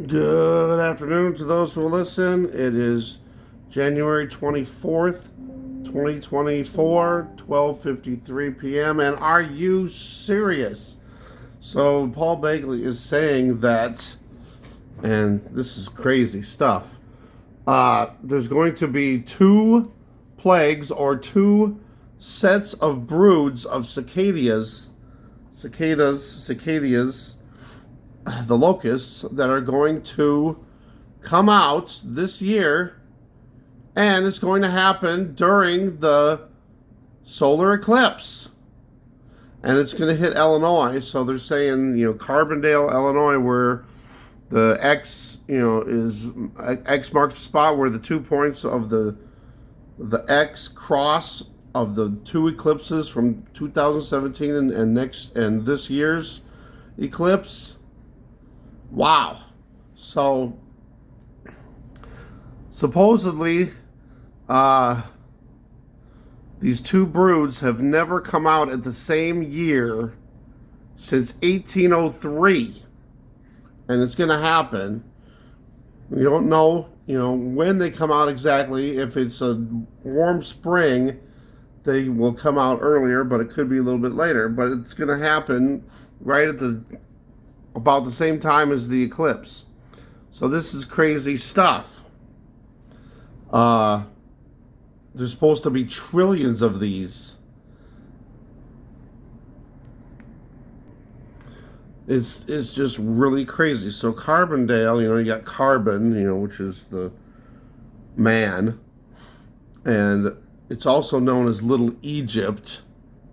Good afternoon to those who listen. It is January 24th, 2024, 12:53 p.m. And are you serious? So Paul Bagley is saying that, and this is crazy stuff. There's going to be two plagues or two sets of broods of cicadas, the locusts that are going to come out this year, and it's going to happen during the solar eclipse. And it's going to hit Illinois. So they're saying, Carbondale, Illinois, where the X, is X marks the spot where the 2 points of the X cross of the two eclipses from 2017 and this year's eclipse. Wow. So supposedly, these two broods have never come out at the same year since 1803, and it's going to happen. We don't know, when they come out exactly. If it's a warm spring, they will come out earlier, but it could be a little bit later. But it's going to happen right at about the same time as the eclipse. So this is crazy stuff. There's supposed to be trillions of these. It's just really crazy. So Carbondale, you got carbon, which is the man, and it's also known as Little Egypt.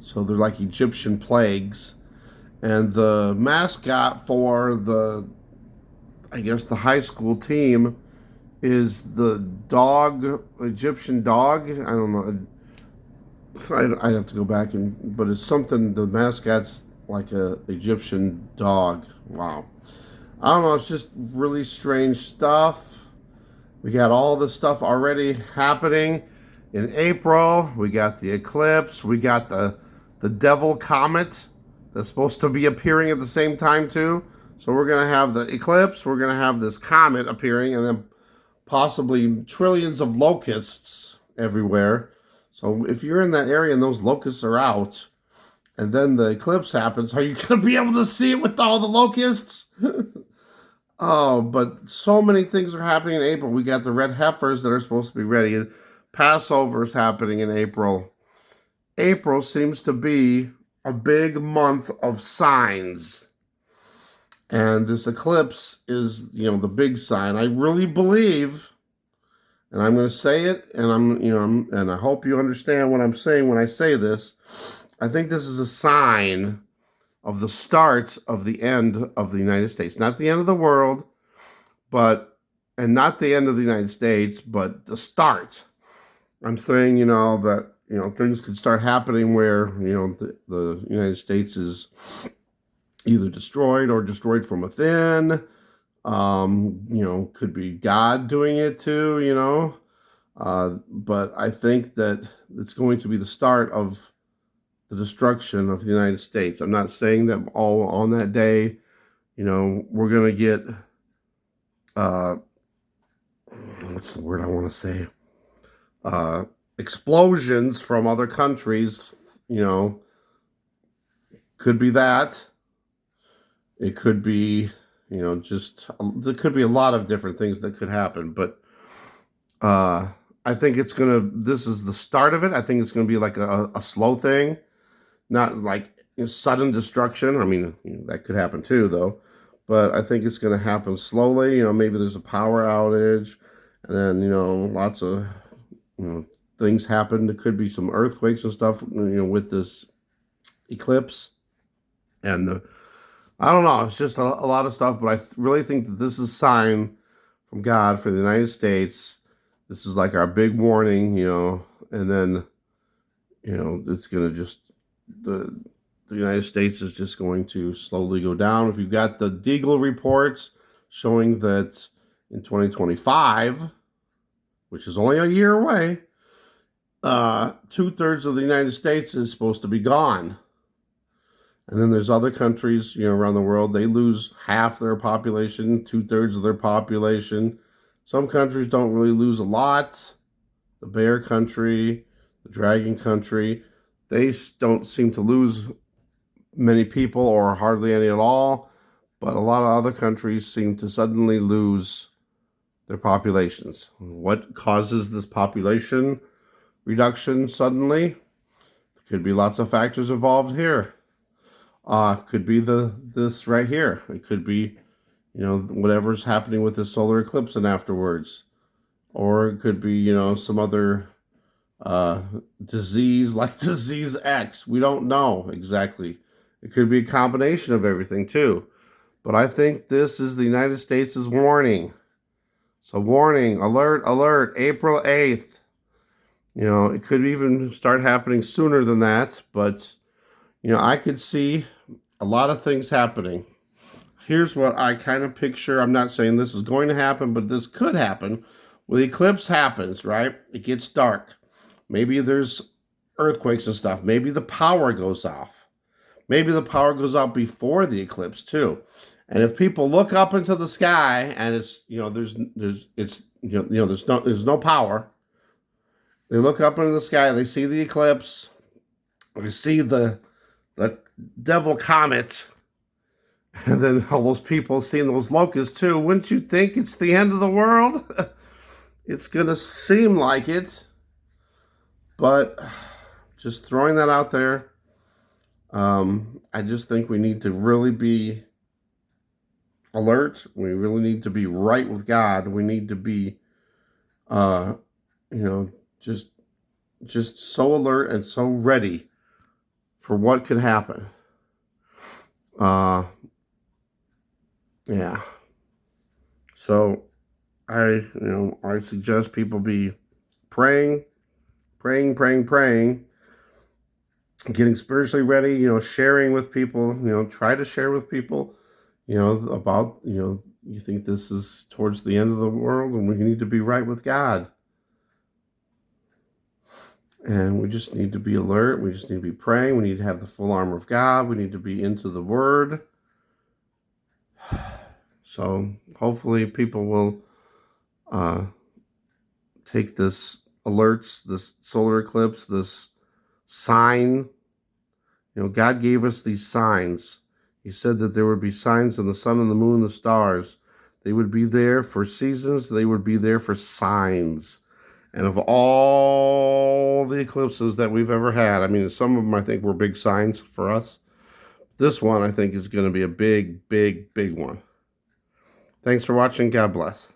So they're like Egyptian plagues. And the mascot for the high school team is the dog, Egyptian dog. I don't know. I'd have to go back but it's something. The mascot's like a Egyptian dog. Wow. I don't know. It's just really strange stuff. We got all this stuff already happening in April. We got the eclipse. We got the devil comet that's supposed to be appearing at the same time too. So we're going to have the eclipse, we're going to have this comet appearing, and then possibly trillions of locusts everywhere. So if you're in that area and those locusts are out, and then the eclipse happens, are you going to be able to see it with all the locusts? Oh, but so many things are happening in April. We got the red heifers that are supposed to be ready. Passover is happening in April. April seems to be a big month of signs. And this eclipse is, the big sign. I really believe, and I'm going to say it, and and I hope you understand what I'm saying when I say this. I think this is a sign of the start of the end of the United States. Not the end of the world, and not the end of the United States, but the start. I'm saying, that, things could start happening where, the United States is either destroyed or destroyed from within. Could be God doing it too, but I think that it's going to be the start of the destruction of the United States. I'm not saying that all on that day, we're going to get, what's the word I want to say? Explosions from other countries, could be that. It could be, there could be a lot of different things that could happen, but I think this is the start of it. I think it's going to be like a slow thing, not like sudden destruction. I mean, that could happen too, though, but I think it's going to happen slowly. Maybe there's a power outage, and then, lots of, things happen. There could be some earthquakes and stuff, with this eclipse. And I don't know. It's just a lot of stuff, but I really think that this is a sign from God for the United States. This is like our big warning, and then, it's going to just, the United States is just going to slowly go down. If you've got the Deagle reports showing that in 2025, which is only a year away, 2/3 of the United States is supposed to be gone. And then there's other countries, around the world, they lose half their population, 2/3 of their population. Some countries don't really lose a lot. The bear country, the dragon country, they don't seem to lose many people or hardly any at all. But a lot of other countries seem to suddenly lose their populations. What causes this population reduction suddenly? There could be lots of factors involved here. Could be this right here. It could be, whatever's happening with the solar eclipse and afterwards. Or it could be, some other disease like disease X. We don't know exactly. It could be a combination of everything too. But I think this is the United States' warning. So warning, alert, alert, April 8th. It could even start happening sooner than that, but, I could see a lot of things happening. Here's what I kind of picture. I'm not saying this is going to happen, but this could happen. When the eclipse happens, right? It gets dark. Maybe there's earthquakes and stuff. Maybe the power goes off. Maybe the power goes out before the eclipse too. And if people look up into the sky and it's there's no power, they look up into the sky, they see the eclipse, they see the devil comet, and then all those people seeing those locusts too. Wouldn't you think it's the end of the world? It's gonna seem like it, but just throwing that out there. I just think we need to really be alert. We really need to be right with God. We need to be, just so alert and so ready for what could happen. Yeah. So I suggest people be praying, getting spiritually ready, sharing with people, try to share with people, about, you think this is towards the end of the world and we need to be right with God. And we just need to be alert. We just need to be praying. We need to have the full armor of God. We need to be into the Word. So hopefully people will take this alerts, this solar eclipse, this sign. God gave us these signs. He said that there would be signs in the sun and the moon and the stars. They would be there for seasons. They would be there for signs. And of all the eclipses that we've ever had, I mean, some of them I think were big signs for us. This one I think is going to be a big, big, big one. Thanks for watching. God bless.